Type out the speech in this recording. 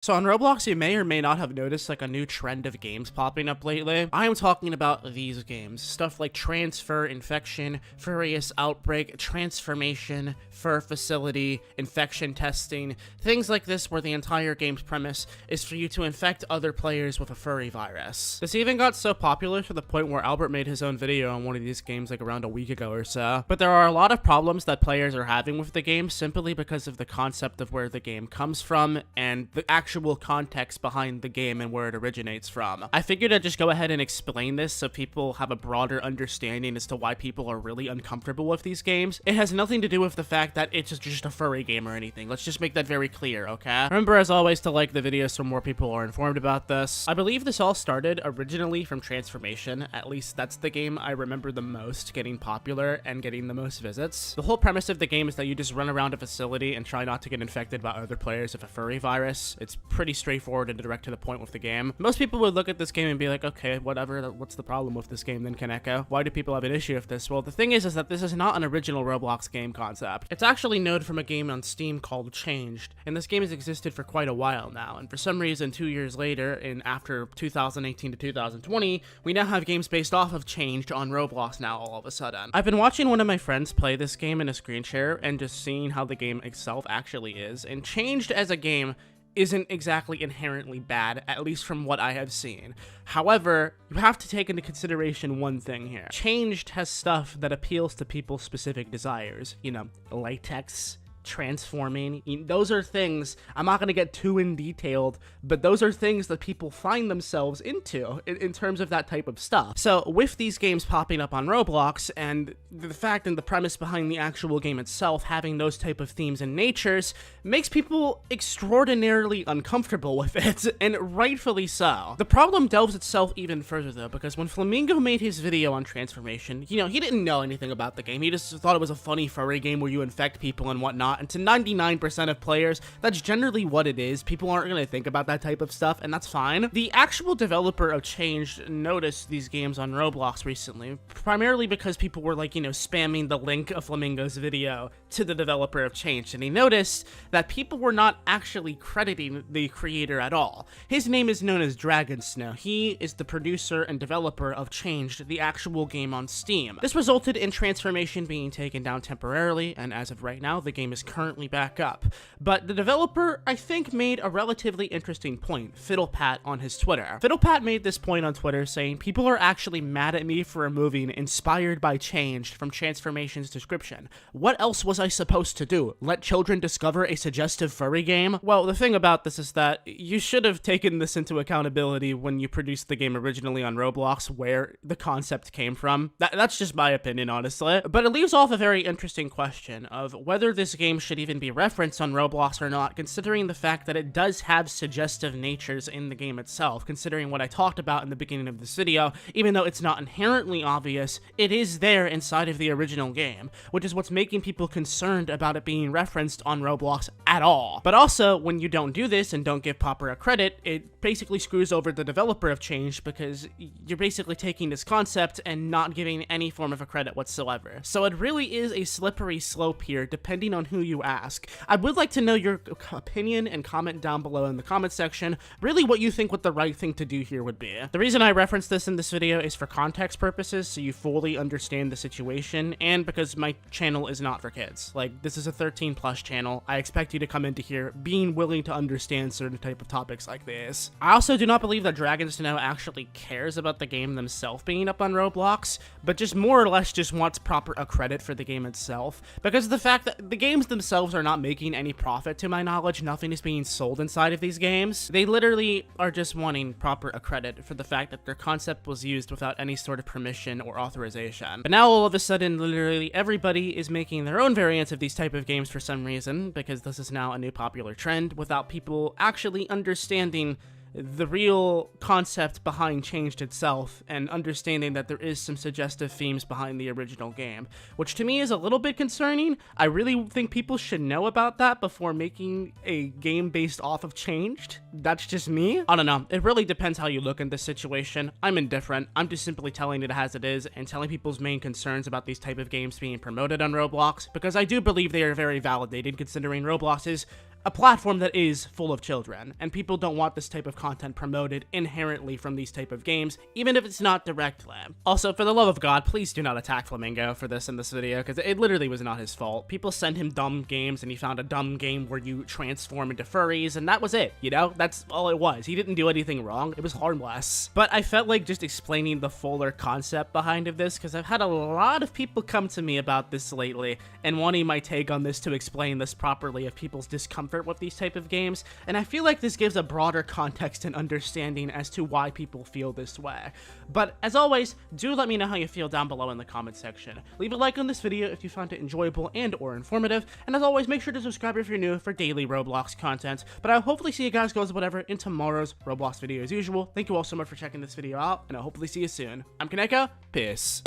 So on Roblox, you may or may not have noticed like a new trend of games popping up lately. I am talking about these games. Stuff like Transfer, Infection, Furious Outbreak, Transformation, Fur Facility, Infection Testing, things like this where the entire game's premise is for you to infect other players with a furry virus. This even got so popular to the point where Albert made his own video on one of these games like around a week ago or so. But there are a lot of problems that players are having with the game simply because of the concept of where the game comes from and the actual context behind the game and where it originates from. I figured I'd just go ahead and explain this so people have a broader understanding as to why people are really uncomfortable with these games. It has nothing to do with the fact that it's just a furry game or anything. Let's just make that very clear, okay? Remember, as always, to like the video so more people are informed about this. I believe this all started originally from Transformation. At least that's the game I remember the most getting popular and getting the most visits. The whole premise of the game is that you just run around a facility and try not to get infected by other players with a furry virus. It's pretty straightforward and direct to the point with the game. Most people would look at this game and be like, okay, whatever, what's the problem with this game then, Koneko? Why do people have an issue with this? Well, the thing is that this is not an original Roblox game concept. It's actually known from a game on Steam called Changed, and this game has existed for quite a while now, and for some reason 2 years later, after 2018 to 2020, we now have games based off of Changed on Roblox now all of a sudden. I've been watching one of my friends play this game in a screen share and just seeing how the game itself actually is, and Changed as a game isn't exactly inherently bad, at least from what I have seen. However, you have to take into consideration one thing here. Changed has stuff that appeals to people's specific desires. You know, latex, transforming, those are things, I'm not going to get too in detailed, but those are things that people find themselves into in terms of that type of stuff. So with these games popping up on Roblox and the fact and the premise behind the actual game itself having those type of themes and natures makes people extraordinarily uncomfortable with it, and rightfully so. The problem delves itself even further though, because when Flamingo made his video on Transformation, he didn't know anything about the game. He just thought it was a funny furry game where you infect people and whatnot. And to 99% of players, that's generally what it is. People aren't going to think about that type of stuff, and that's fine. The actual developer of Changed noticed these games on Roblox recently, primarily because people were like, spamming the link of Flamingo's video to the developer of Changed, and he noticed that people were not actually crediting the creator at all. His name is known as Dragon Snow. He is the producer and developer of Changed, the actual game on Steam. This resulted in Transformation being taken down temporarily, and as of right now, the game is currently back up. But the developer, I think, made a relatively interesting point, FiddlePat, on his Twitter. FiddlePat made this point on Twitter saying, people are actually mad at me for removing inspired by Changed from Transformation's description. What else was I supposed to do? Let children discover a suggestive furry game? Well, the thing about this is that you should have taken this into accountability when you produced the game originally on Roblox, where the concept came from. That's just my opinion, honestly. But it leaves off a very interesting question of whether this game should even be referenced on Roblox or not, considering the fact that it does have suggestive natures in the game itself. Considering what I talked about in the beginning of this video, even though it's not inherently obvious, it is there inside of the original game, which is what's making people concerned about it being referenced on Roblox at all. But also, when you don't do this and don't give proper a credit, it basically screws over the developer of Change, because you're basically taking this concept and not giving any form of a credit whatsoever. So it really is a slippery slope here, depending on who you ask. I would like to know your opinion and comment down below in the comment section, really what you think what the right thing to do here would be. The reason I referenced this in this video is for context purposes, so you fully understand the situation, and because my channel is not for kids. Like, this is a 13+ channel. I expect you to come into here being willing to understand certain type of topics like this. I also do not believe that Dragon Snow actually cares about the game themselves being up on Roblox, but just more or less just wants proper a credit for the game itself, because of the fact that the games themselves are not making any profit to my knowledge. Nothing is being sold inside of these games. They literally are just wanting proper a credit for the fact that their concept was used without any sort of permission or authorization. But now all of a sudden, literally everybody is making their own variants of these type of games for some reason, because this is now a new popular trend without people actually understanding the real concept behind Changed itself and understanding that there is some suggestive themes behind the original game, which to me is a little bit concerning. I really think people should know about that before making a game based off of Changed. That's just me. I don't know. It really depends how you look in this situation. I'm indifferent. I'm just simply telling it as it is and telling people's main concerns about these type of games being promoted on Roblox, because I do believe they are very validated, considering Roblox is a platform that is full of children, and people don't want this type of content promoted inherently from these type of games, even if it's not directly. Also, for the love of God, please do not attack Flamingo for this in this video, because it literally was not his fault. People send him dumb games, and he found a dumb game where you transform into furries, and that was it, you know? That's all it was. He didn't do anything wrong. It was harmless. But I felt like just explaining the fuller concept behind of this, because I've had a lot of people come to me about this lately, and wanting my take on this to explain this properly of people's discomfort with these type of games, and I feel like this gives a broader context and understanding as to why people feel this way. But as always, do let me know how you feel down below in the comment section. Leave a like on this video if you found it enjoyable and or informative, and as always, make sure to subscribe if you're new for daily Roblox content. But I'll hopefully see you guys, girls, whatever, in tomorrow's Roblox video as usual. Thank you all so much for checking this video out, and I'll hopefully see you soon. I'm Koneko, peace.